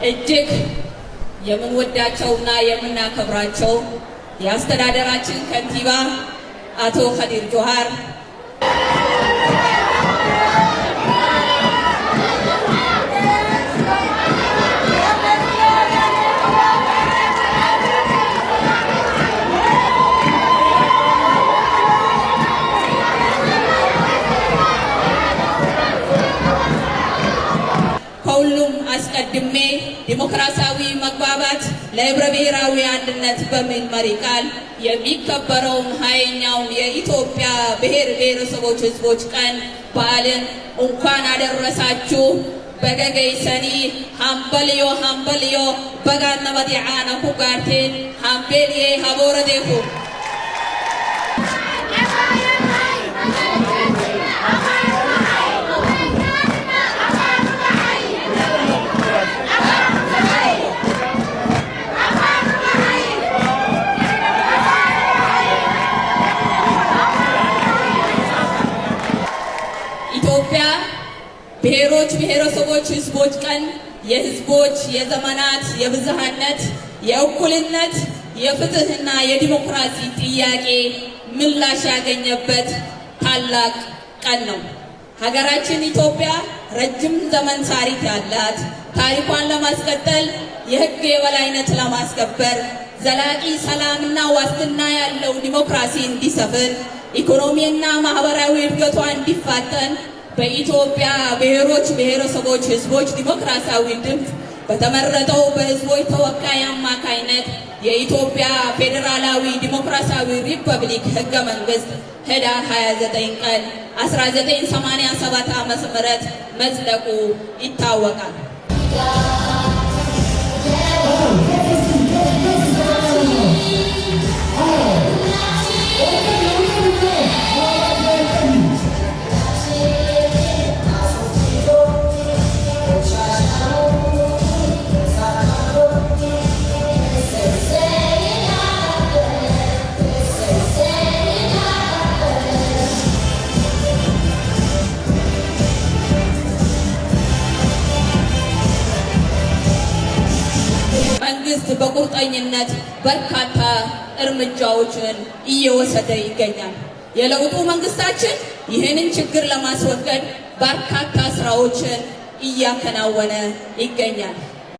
እጅግ የምንወዳቸውና የምናከብራቸው የአስተዳደራችን ከንቲባ አቶ ከዲር ጆሃር ከሁሉም አስቀድሜ ዲሞክራሲያዊ መግባባት ለህብረ ብሔራዊ አንድነት በሚል መሪ ቃል የሚከበረውን 20ኛውን የኢትዮጵያ ብሔር ብሔረሰቦች ህዝቦች ቀን በዓልን እንኳን አደረሳችሁ በገገይሰኒ ሀምበልዮ ሀምበልዮ በጋነ በዲዓነ ኩጋርቴን ሀምቤልዬ ሀቦረዴኩ ኢትዮጵያ ብሔሮች ብሔረሰቦች ህዝቦች ቀን የህዝቦች የዘመናት የብዝሃነት የእኩልነት የፍትህና የዲሞክራሲ ጥያቄ ምላሽ ያገኘበት ታላቅ ቀን ነው። ሀገራችን ኢትዮጵያ ረጅም ዘመን ታሪክ ያላት ታሪኳን ለማስቀጠል የህግ የበላይነት ለማስከበር ዘላቂ ሰላምና ዋስትና ያለው ዲሞክራሲ እንዲሰፍን ኢኮኖሚና ማህበራዊ እድገቷ እንዲፋጠን በኢትዮጵያ ብሔሮች ብሔረሰቦች ህዝቦች ዲሞክራሲያዊ ድምፅ በተመረጠው በህዝቦች ተወካይ አማካይነት የኢትዮጵያ ፌዴራላዊ ዲሞክራሲያዊ ሪፐብሊክ ህገ መንግስት ህዳር 29 ቀን 1987 ዓ.ም መጽደቁ ይታወቃል። መንግስት በቁርጠኝነት በርካታ እርምጃዎችን እየወሰደ ይገኛል። የለውጡ መንግስታችን ይህንን ችግር ለማስወገድ በርካታ ስራዎችን እያከናወነ ይገኛል።